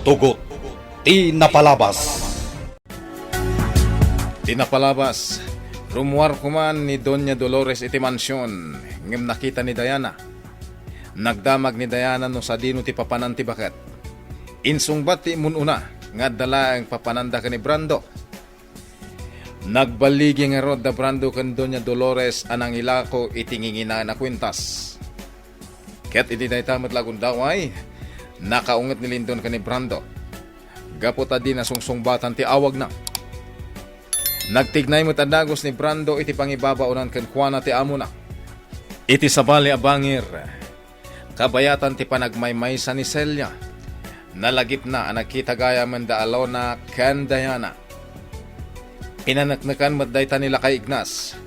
Tugot, Tinapalabas. Tinapalabas, rumuar kuman ni Doña Dolores iti mansyon, ngem nakita ni Diana. Nagdamag ni Diana no sa dino ti papanan ti bakat. Insungbat ti mununa, nga dala ang papananda ka ni Brando. Nagbaligi nga rod da Brando kan Doña Dolores anang ilako itingingina na kwintas. Ket iti dayta matlagon daw ay, nakaunget ni Lindon ka ni Brando. Gapota di na sungsongbatan ti awag na. Nagtignay mo tadagos ni Brando iti pangibabaunan ken kuana ti amo na. Iti sabali abangir, kabayatan ti panagmaymaysa ni Celia. Nalagip na ang nakita gaya man da Alona ken Diana. Pinanaknakan madayta nila kay Ignas.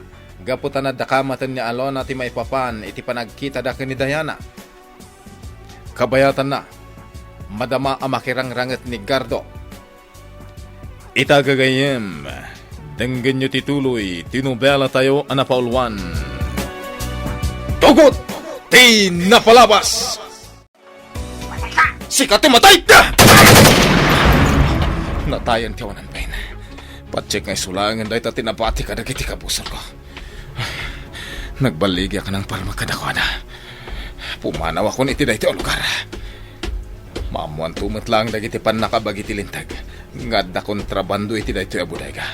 Gaputan na dakamatan ni Alona ti maipapan iti panagkita da ken ni Diana. Kabayatan na, madama ang makirangranget ni Gardo. Itagagayem, denggan nyo tituloy, tinubela tayo anapaulwan. Tugot! Tinapalabas! Sikat matay! Natayan tiyawanan pa yun. Patsik ngay sulangan dahil tinapati ka na kiti kapusan ko. Nagbaligya ka ng parmakadakwada. Pumanaw ako niti dahil ti lugar. Mamuan tumat lang dagiti pan nakabagiti lintag. Ngad na kontrabando iti dahil ti abuday ka.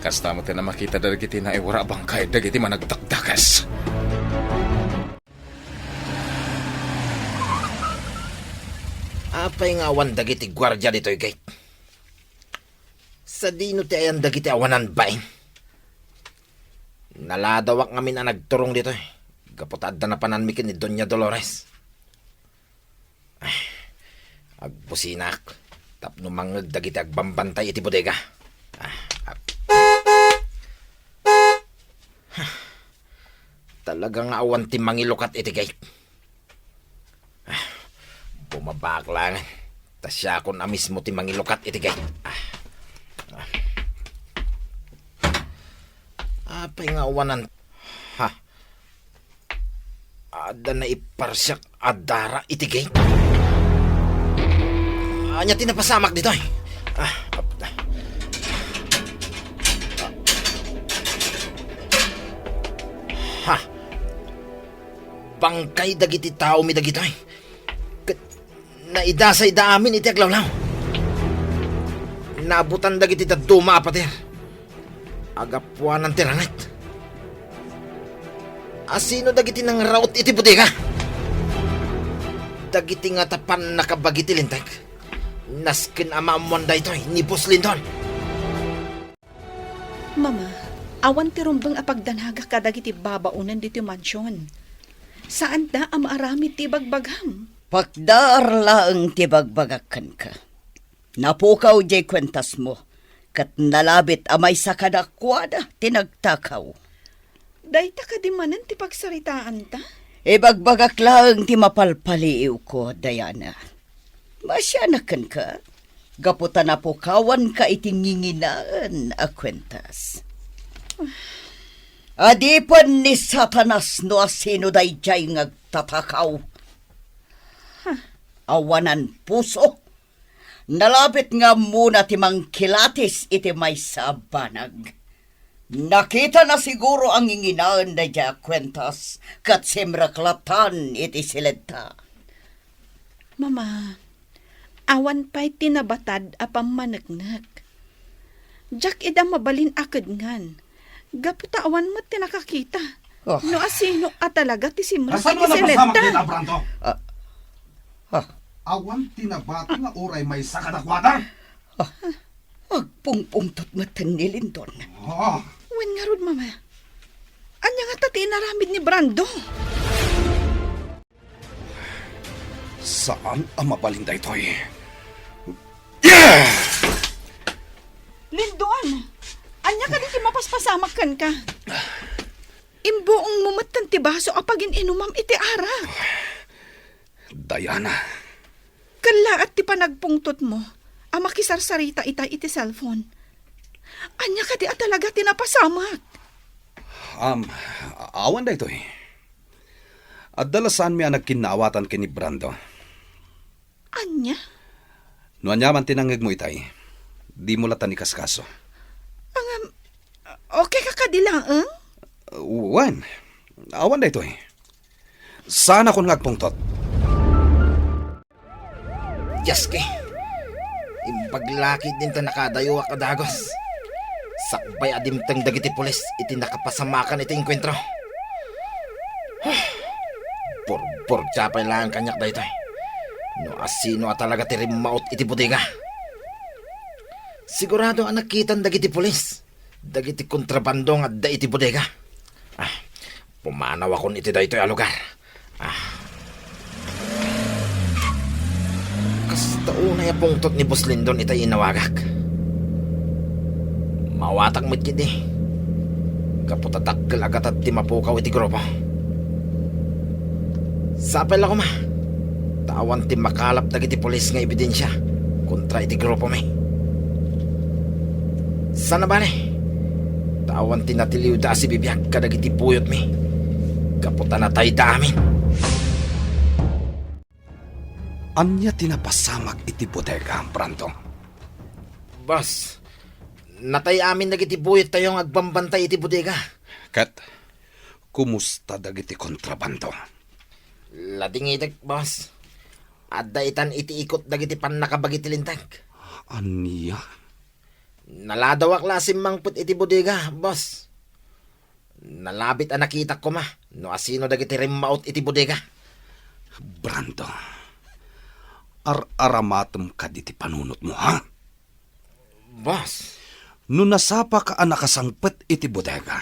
Kasta mo na makita dagiti na iwara bangkay dagiti managdakdakas. Apay nga awan dagiti gwardya dito'y gate. Sa dino ti ayan dagiti awanan bain. Naladawak ngamin na nagturong dito eh. Gapotad na pananmikin ni Doña Dolores. Ay, agbusinak. Tapno mangag dagiti agbambantay iti bodega. Talagang awan ti mangilukat iti gate. Bumabak lang. Tasya ko na mismo ti mangilukat iti gate. Apay nga awanan. Ada na iparsyak adara iti gate. Anya tinapasamak dito eh. Bangkay dagiti tao mi dagito eh. Naidasay da amin iti aglawlaw. Nabutan dagiti daduma apatir. Agapuan ng tirangat. Asino dagiti nang raut iti butika? Dagiti nga tapan nakabagiti lintag. Naskin amamuan da ito ni Boss Lindon. Mama, awan ti rumbang apagdanaga ka dagiti babaunan diti mansyon. Saan da ang maaramid ti bagbagham? Pagdar laang ti bagbagakan ka. Napukaw jay kwentas mo. Kat nalabit amay sa kadakwada tinagtakaw. Dayta ka di manan ti pagsaritaan ta? Bagbagak lang ti mapalpaliw ko, Diana. Masyanakan ka. Gaputan na po kawan ka itinginginaan a kwentas. Adipan ni Satanas no asino day jay ngagtatakaw. Awanan puso. Nalabit nga muna ti mangkilatis iti may sabanag. Nakita na siguro ang inginaan na dya kwentas kat simraklatan iti silenta. Mama, awan pa'y tinabatad apang managnak. Jack ida mabalin akad ngan. Gaputa awan mo tinakakita. Oh. No asino at talaga ti simra Asan iti mo napasamak silenta. din, Brando? Awan tinabati nga oray may sakadakwatan. Agpungpungtot matan ni Lindon. Oh, Wen nga rod, mama. Anya nga tati naramid ni Brando. saan ang mabalinda ito eh? Lindon, anya ka di mapaspasamak kan ka. Imbuong mumatan ti baso apagin inumam iti ara. Diana. Kala at ti panagpungtot mo, ang makisarsarita ita iti cellphone. Anya ka di at talaga tinapasamak. Awan da ito eh. At dalasan mi ang nagkinawatan kini Brando. Anya? Nuan yaman tinangag mo itay. Di mo latan ikaskaso. Okay ka kadilaang? Wan. Awan da ito eh. Sana kung nagpungtot. Yaske. Impaglaki din ta nakadayo kadagos. Sakbay adimtang dagiti pulis iti nakapasamakan iti enkwentro. Por tsapay lang kanyak da ito. No asino talaga ti rimaut iti bodega. Sigurado ang nakitan dagiti pulis. Dagiti kontrabando nga da iti bodega. Pumanaw akon iti da ito lugar. Kasta unay pungtot ni Boss Lindon itay inawagak. Mawatak mo't kidi. Kaputatakkel agat at ti mapukaw iti grupo. Sapel ako ma. Tawan ti makalap dagiti polis nga ebidensya kontra iti grupo may. Sana ba ne? Tawan ti natiliw da si bibiyag kadagiti puyot mi. Kaputa na tayo amin. Anya tinapasamag iti bodega, Brando. Boss, natay amin dagiti puyot tayong agbambantay iti bodega. Kat, kumusta dagiti kontrabando? Lading itek, boss. Adda itan iti ikot dagiti pan nakabagiti lintag. Anya? Naladawak lasim mangput iti bodega, boss. Nalabit ang nakita ko ma. No asino dagiti rimaut iti bodega. Brando, aramatom ka diti panunot mo, ha? Boss, No nasapa ka ang nakasangpet iti bodega,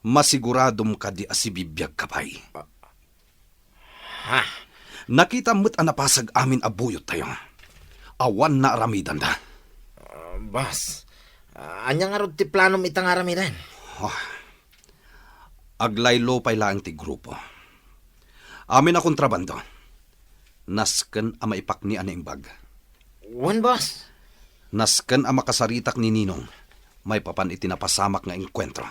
masiguradom ka di asibibiyag kapay. ha? Nakita mo't ang napasag amin abuyot tayo. Awan na aramidan da. Boss, anya nga rod ti planom itang aramidan. Aglaylo pay lang ti grupo. Amin na kontrabando. Nasken ang maipak ni Anaimbag. Wan, boss. Nasken ang makasaritak ni Ninong. May papan itinapasamak nga enkwentro.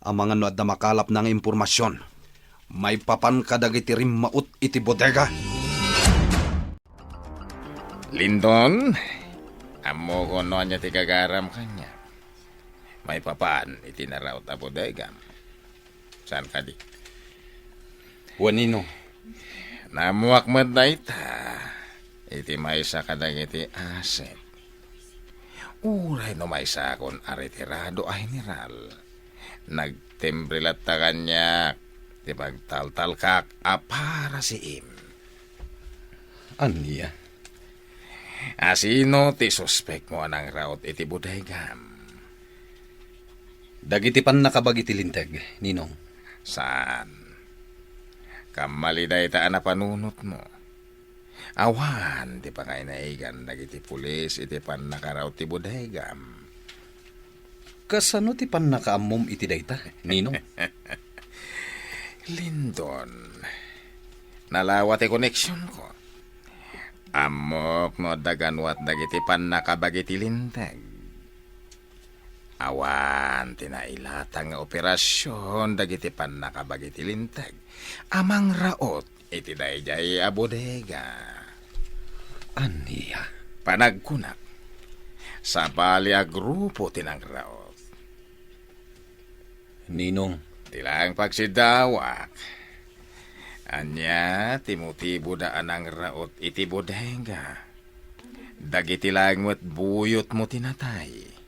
Ang mga nuad na makalap ng impormasyon. May papan kadagiti rimmaut iti bodega. Lindon, amo ko no niya ti kagaram kanya. May papan itinaraot a bodega. Saan ka di? Wanino? Namuak mo na ita. Iti may sa kadagiti aset. Uray no may sa akon aretirado a general. Nagtembrilat ta kanya. Ti pagtaltal kak para si im. Anya? Asino ti suspek mo anang raot iti bodegam. Dagiti pan nakabagiti linteg, Ninong. Saan? Kamali da ita na panunot mo. Awan, di pa ngay naigan dagiti pulis iti pan nakaraot ti bodegam. Kasano ti pan nakaamom iti dayta, Ninong? Lindon, nalawat ti koneksyon ko. Amok no daganwat dagiti pan nakabagiti linteg. Awan, tinailatang nga operasyon dagiti pan nakabagiti linteg. Amang raot, iti dayjay a bodega. Anya? Panagkunak, sa bali a grupo tinang raot. Ninong, Tilang pagsidawak. Anya, timutibo daan ang raot iti bodega. Dagiti lang mo't buyot mo tinatay.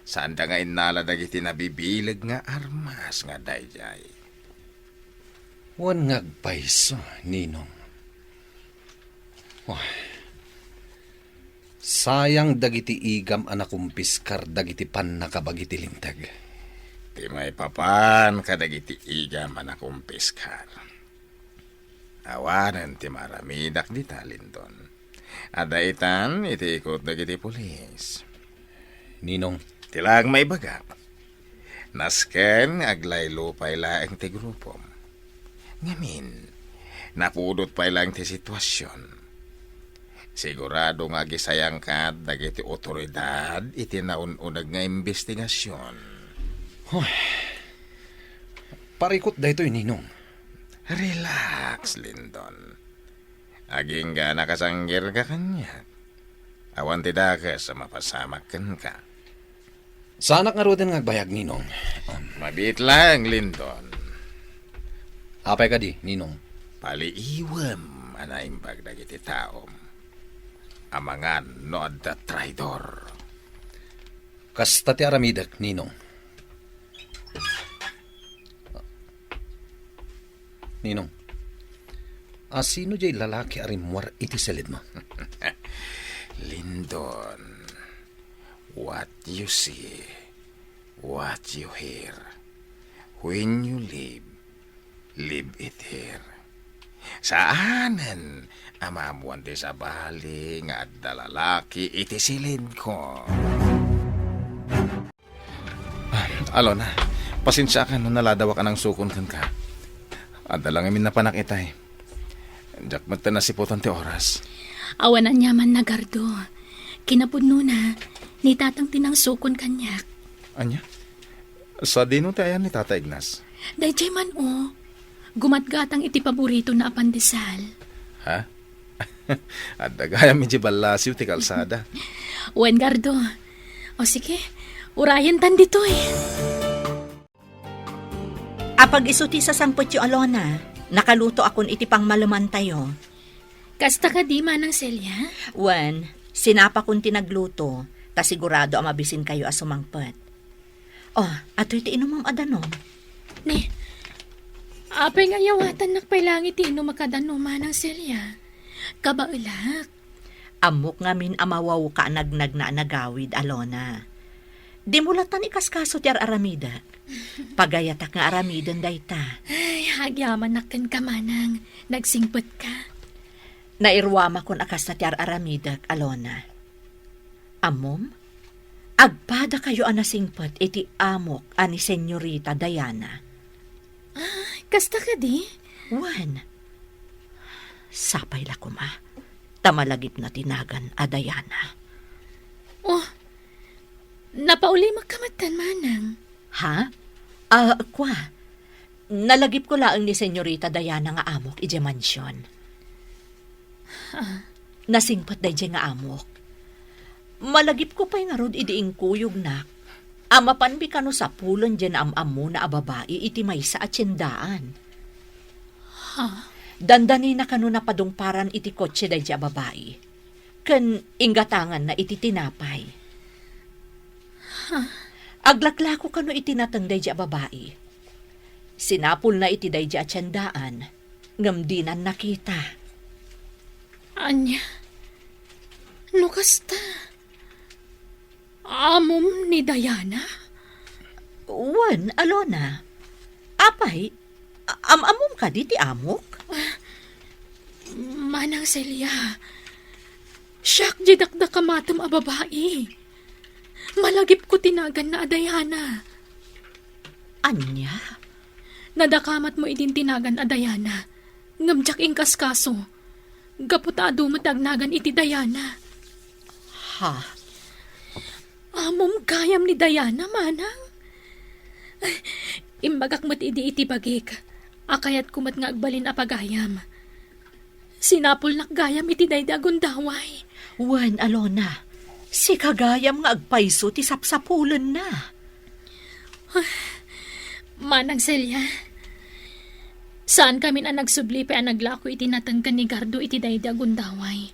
Saan da nga inala dagiti nabibilag nga armas nga dayjay. wan ngagpaiso, Ninong. Sayang dagiti igam anakumpiskar dagiti pan nakabagiti lintag. Ti may papan kadagiti igam anakumpiskar. Awanan ti maramidak di talindon. Adaitan iti ikot dagiti pulis. Ninong, Tilag may bagak. Nasken aglaylo pay laeng ti grupom. Ngamin, napudot pay lang ti sitwasyon. Sigurado nga gisayang ka dagiti otoridad iti naununag nga investigasyon. parikot da ito'y Ninong. Relax, Lindon. Aging ga nakasanggir ka kanya. Awan tidak ka sa mapasamakan ka. Sana nga roden nga agbayag, Ninong. Mabit lang, Linton. Apay ka di, Ninong. Paliiwam anaimbag dagiti taom. Amangan no adda traidor. Kasta ti aramidak, Ninong. Ninong, sino jay lalaki arimwar iti salid mo? Lindon, what you see, what you hear. When you live it here. Saanan amamuan ti sa bali nga adda lalaki iti silid ko. Alona, pasensya ka no naladawa ka ng sukon kan ka. Adda lang amin na panakita eh. Diyak magta na si Puton ti oras. Awanan niya man na Gardo. Kinapudno na, ni tatang tinangsukon kanyak. Anya? Sa dino ti ayan ni Tata Ignas. Dayjay man gumatgatang iti paborito na apandesal. Ha? Adda gaya medyo balasiw ti kalsada. Wen Gardo. O sige, urayan tan dito eh. Apag isuti sa sangpot yu Alona, nakaluto akon iti pang maluman tayo. Kasta ka di manang Celia? Wen, sinapa kon tinagluto, ta sigurado amabisin kayo as sumangpot. Oh, ato iti inumang adanom. Ne, apay nga yawatan nakpailangit ino makadano manang Celia. Kabaulak. Amok ngamin amawaw ka nagnag na nagawid, Alona. Di mulatan ikaskaso ti aramida. Pagayatak nga aramidan dayta. Ay, hagyaman nakan ka manang. Nagsingpot ka. Nairwama kon akas na ti aramidak, Alona. Amom, agpada kayo anasingpot iti amok ani Senyorita Diana. Kasta ka di? Wan, sapay la kuma. Tamalagip na tinagan a Diana. Oh, napauli magkamatan manang. Ha? Kwa. Nalagip ko laang ni Senyorita Diana nga amok ije mansyon. Nasingpat da ije nga amok. Malagip ko pa'y nga rod idiing kuyog na. Amapanbi ka no sa pulon dyan amamo na ababae iti may sa atsendaan. Dandani na kano na padungparan iti kotse da ije ababae. Ken inggatangan na iti tinapay. Aglaklako kano iti natang da ije ababae. Sinapul na iti da ije atsendaan. Ngamdinan nakita. Anya, no kasta? Amom ni Diana? Wan, Alona. Apay, amom ka di ti amok? Manang Celia, siyak di dakdakamatam a babae. Malagip ko tinagan na a Diana. Anya? Nadakamat mo idin tinagan a Diana. Ngamjak ingkas kaso. Gaputado matagnagan iti Diana. Ha? Amom gayam ni Diana, manang. Imbagak mat iti bagik. Akayat kumat nga agbalin a pagayam. Sinapol nakgayam iti daydagon daway. Wan, Alona. Si kagayam nga agpaiso ti sapsapulan na. Manang Celia, saan kami na nagsubli pa naglako iti natangkan ni Gardo iti daydagon daway.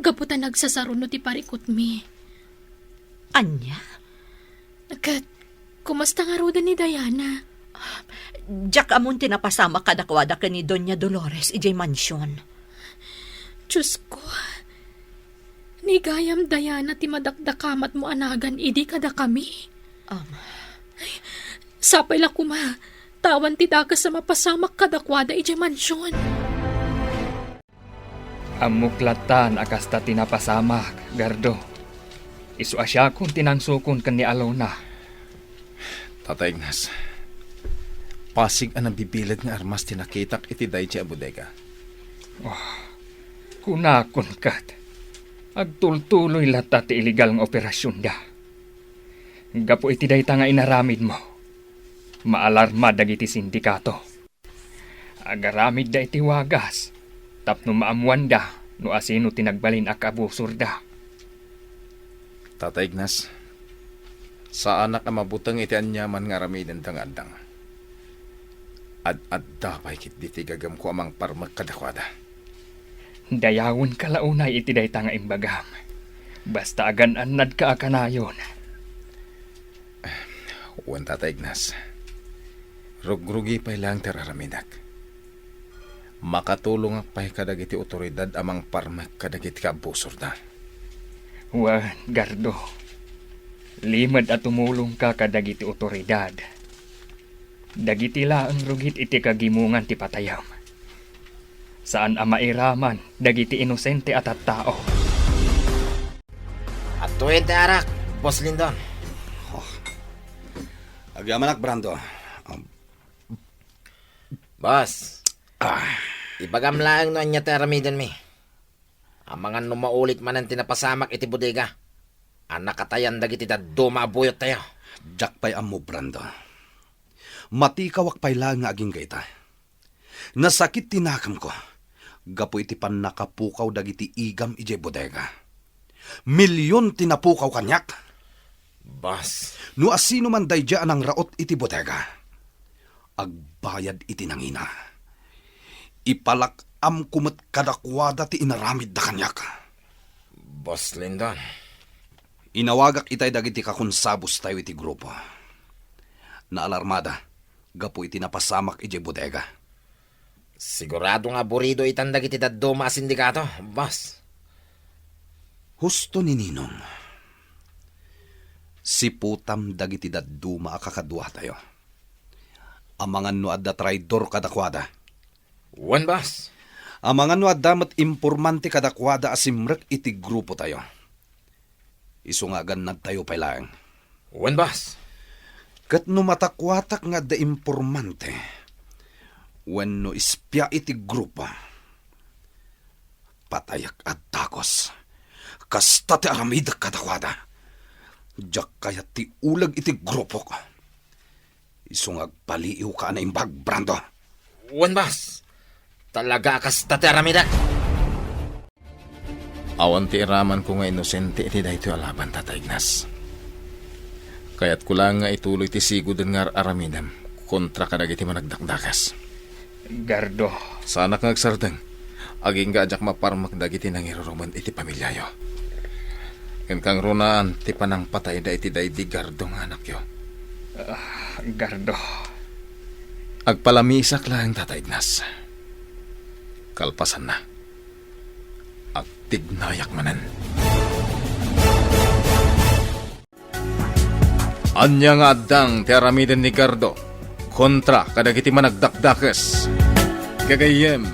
Gaputan nagsasaruno ti parikot mi. Anya? Kat, kumasta nga roda ni Diana? Diyak amon tinapasama kadakwada ka ni Doña Dolores ijay mansyon. Diyos ko, ni gayam Diana ti madakdakamat mo anagan idi kada kami. Sapay la kuma, tawan ti dakas sa mapasamak kadakwada ijay mansyon. Amuklatan akasta tinapasamak, Gardo. Isu asya kung tinangsukon kan ni Alona. Tata Ignas, pasig ang bibilad nga armas tinakitak iti dayjay a bodega. Kunakon kat. Agtultuloy lata ti iligal ng operasyon da. Gapo iti dayta nga inaramid mo. Maalarma dagiti sindikato. Agaramid da iti wagas. Tapno maamuan da, no asino tinagbalin akabusor da. Tatay Ignas, sa anak ang mabutang iti anyaman nga ramiden tang-adang. Ad-adda pa'y kit ditigagam ko amang parmak kadakwada. Dayawon kalaunay iti dayta nga imbagam. Basta agan anad ka akanayon. Uwan Tatay Ignas, rugrugi pa'y lang teraramidak. Makatulong pa'y kadagiti otoridad amang parmak kadagiti kaabusor da. Wan, Gardo. Limad at tumulong ka kadagiti otoridad. Dagiti laang rugit iti kagimungan ti patayam. Saan ang mairaman dagiti inosente at tao. At tuwid na arak, Boss Lindon. Agyamanak, Brando. Boss, ibagam lang no anya taramidon mi. Ang mga numaulit man ang tinapasamak iti bodega. Ang nakatayan dagiti daddo maabuyot tayo. Jack pa'y amo, Brando. Matikawak pa'y lang nga aging gaita. Nasakit tinakam ko. Gapo iti pan nakapukaw dagiti igam ije bodega. Milyon tinapukaw kanyak. Boss, No asino man dayjaan ang raot iti bodega. Agbayad iti nangina. Ipalakam kumot kadakwada ti inaramid da kanyak. Boss Lindon. Inawagak itay dagiti kakunsabos tayo iti grupo. Naalarmada, gapo iti napasamak iti bodega. Sigurado nga burido itandag iti daddo sindikato, boss. Husto ni Ninong. Si putam dagiti daddo maakakadwa tayo. Amangan no adda traidor kadakwada. Wan, boss. Amangan no adda mat impormante kadakwada asimrek iti grupo tayo. Isungagan na tayo pailang. Wan, boss. Kat no matakwatak nga da impormante, when no ispya iti grupo, patayak at takos, kasta ti aramid kadakwada, jak kaya ti ulag iti grupo ko. Isungag paliiw ka na imbag, Brando. Wan, boss. Talaga kas tataramida. Awan ti iraman ko nga inosente iti dayto alaban, Tatay Ignas. Kaya't ko lang nga ituloy ti sigod nga aramidam kontra kadagiti managdakdakas. Gardo. Sana kang agsardeng, aging gaajak maparmak dagiti nangiruruman iti pamilyayo. Ken kang runaan ti panang patay da iti daydi Gardo nga anak yo. Gardo. Agpalamisak lang, Tatay Ignas. Kalpasan na. Agtignayak manan. Anya nga addang ti aramiden ni Gardo kontra kadagiti managdakdakes. Gagayem,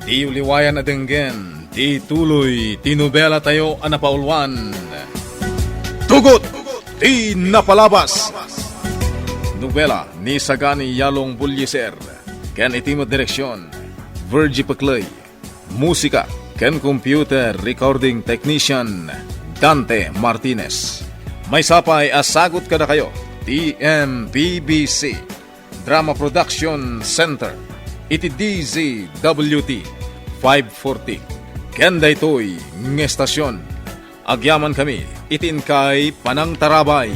di uliwayan na denggen, di tuloy, tinubela tayo anapaulwan. Tugot, di napalabas. Nobela ni Sagani Yalong Bulyeser, ken itimo direksyon, Virgie Paclay. Musika, ken computer recording technician, Dante Martinez. May sapay asagot kada kayo, TMPBC, Drama Production Center, iti DZWT 540. Ken daytoy ng estasyon. Agyaman kami, itin kay Panang Tarabay.